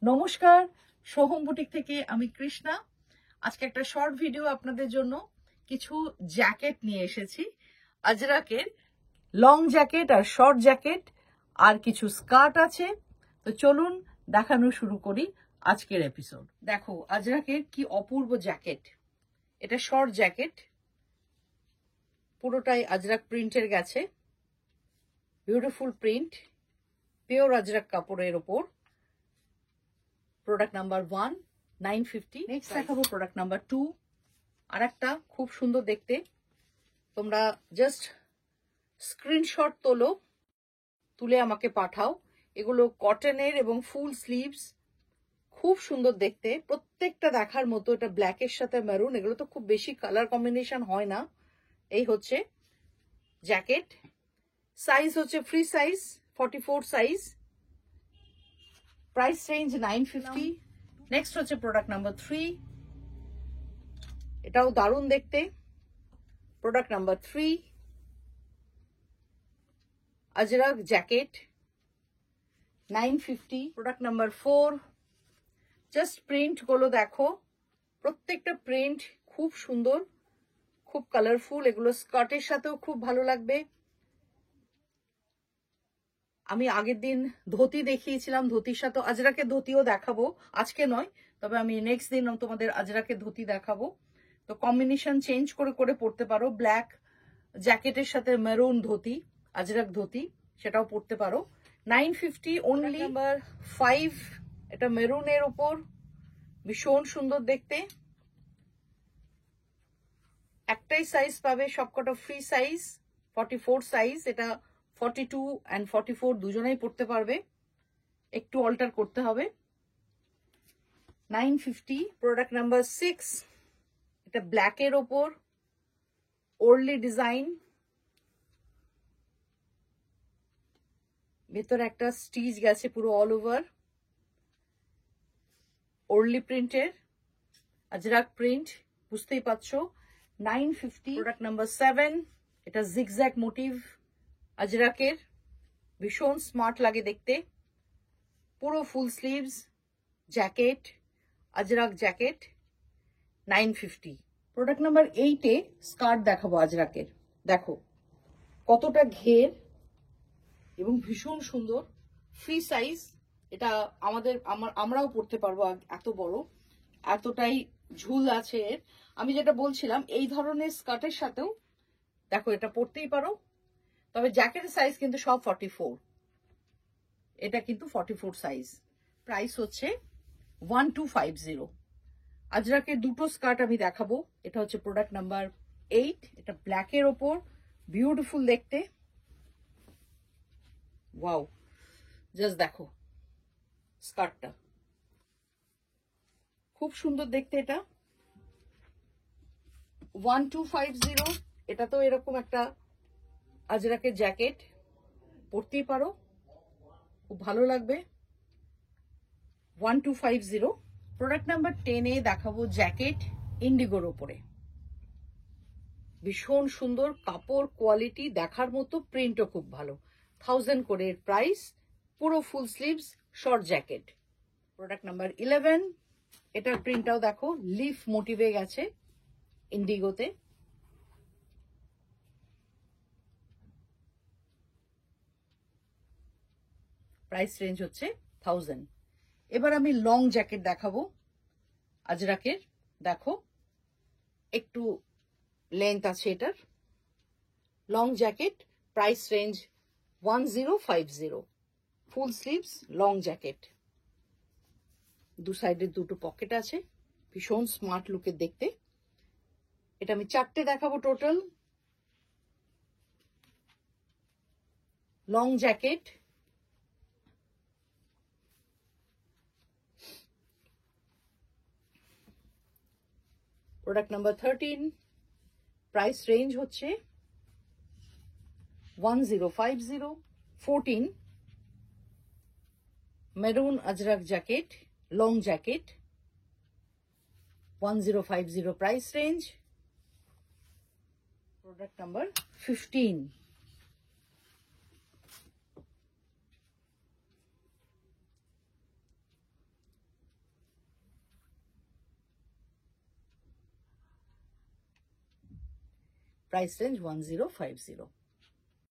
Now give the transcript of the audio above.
নমস্কার, সোহম বুটিক থেকে আমি কৃষ্ণা। আজকে একটা শর্ট ভিডিও আপনাদের জন্য কিছু জ্যাকেট নিয়ে এসেছি। আজরাকের লং জ্যাকেট আর শর্ট জ্যাকেট আর কিছু স্কার্ট আছে। তো চলুন দেখানো শুরু করি আজকের এপিসোড। দেখো আজরাকের কি অপূর্ব জ্যাকেট। এটা শর্ট জ্যাকেট, পুরোটাই আজরাক প্রিন্টের গেছে। বিউটিফুল প্রিন্ট, পিওর আজরাক কাপড়ের ওপর। Product number 1 950। নেক্সট দেখাবো প্রোডাক্ট নাম্বার 2, আর একটা খুব সুন্দর দেখতে। তোমরা জাস্ট স্ক্রিনশট তুলে আমাকে পাঠাও। এগুলো কটনের এবং ফুল স্লিভস, খুব সুন্দর দেখতে, প্রত্যেকটা দেখার মতো। এটা ব্ল্যাকের সাথে মেরুন, এগুলো তো খুব বেশি কালার কম্বিনেশন হয় না। এই হচ্ছে জ্যাকেট। সাইজ হচ্ছে free size, 44 size. Price range 950। Next হচ্ছে প্রোডাক্ট নাম্বার 3, এটাও দারুণ দেখতে। Product number 3 Ajrak jacket, 950। Product number 4, just print গুলো দেখো, প্রত্যেকটা প্রিন্ট খুব সুন্দর, খুব কালারফুল। এগুলো স্কার্টের সাথেও খুব ভালো লাগবে। আমি আগের দিন ধুতি দেখিয়েছিলাম, ধুতির সাথে আজরাকের ধুতিও দেখাবো, আজকে নয়, তবে আমি নেক্সট দিন তোমাদের আজরাকের ধুতি দেখাবো। তো কম্বিনেশন চেঞ্জ করে করে পরতে পারো। ব্ল্যাক জ্যাকেটের সাথে মেরুন ধুতি, আজরাক ধুতি, সেটাও পরতে পারো। 950 অনলি। নাম্বার 5, এটা মেরুনের উপর, ভীষণ সুন্দর দেখতে। একটাই সাইজ পাবে, সবকটা ফ্রি সাইজ, 44 সাইজ। এটা 42 and 44 দুজনেই পড়তে পারবে, একটু অল্টার করতে হবে। 950। প্রোডাক্ট নাম্বার 6, এটা ব্ল্যাকের ওপর ওরলি ডিজাইন, ভেতরে একটা স্টিচ গেছে পুরো অল ওভার, ওরলি প্রিন্টের, আজরাক প্রিন্ট, বুঝতেই পারছো। 950। প্রোডাক্ট নাম্বার 7, এটা জিগজ্যাগ মোটিভ আজরাকের, ভীষণ স্মার্ট লাগে দেখতে। পুরো full sleeves jacket, Azraq jacket, 950। Product number 8-এ স্কার্ট দেখাবো আজরাকের। দেখো কতটা ঘের এবং ভীষণ সুন্দর, ফ্রি সাইজ। এটা আমরাও পরতে পারবো, এত বড়, এতটাই ঝুল আছে এর। আমি যেটা বলছিলাম, এই ধরনের স্কার্টের সাথেও দেখো এটা পরতেই পারো, তবে জ্যাকেটের সাইজ কিন্তু সব 44, এটা কিন্তু 44 সাইজ। প্রাইস হচ্ছে 1250। আজরাকের দুটো স্কার্ট আমি দেখাবো। এটা হচ্ছে প্রোডাক্ট নাম্বার 8, এটা ব্ল্যাকের ওপর, বিউটিফুল দেখতে। ওয়াও, জাস্ট দেখো স্কার্টটা, খুব সুন্দর দেখতে। এটা 1250। এটা তো এরকম একটা আজরাকের জ্যাকেট, পরতেই পারো, খুব ভালো লাগবে। 1250। প্রোডাক্ট নাম্বার 10-এ দেখাবো জ্যাকেট ইন্ডিগোর ওপরে, ভীষণ সুন্দর কাপড় কোয়ালিটি, দেখার মতো, প্রিন্টও খুব ভালো। 1000 করে এর প্রাইস। পুরো full sleeves short jacket. Product number 11, এটার প্রিন্টটাও দেখো, লিফ মোটিভে গেছে ইন্ডিগোতে। প্রাইস রেঞ্জ হচ্ছে 1000। এবার আমি লং জ্যাকেট দেখাবো আজরাকের। দেখো একটু লেন্থ আছে এটার। Long jacket, price range 1050। ফুল স্লিভস লং জ্যাকেট, দু সাইডে দুটো পকেট আছে, ভীষণ স্মার্ট লুকের দেখতে। এটা আমি 4টে দেখাবো total. Long jacket, product number 13, price range হচ্ছে 1050। 14, maroon Ajrak jacket, long jacket, 1050 price range. Product number 15, price range 1050।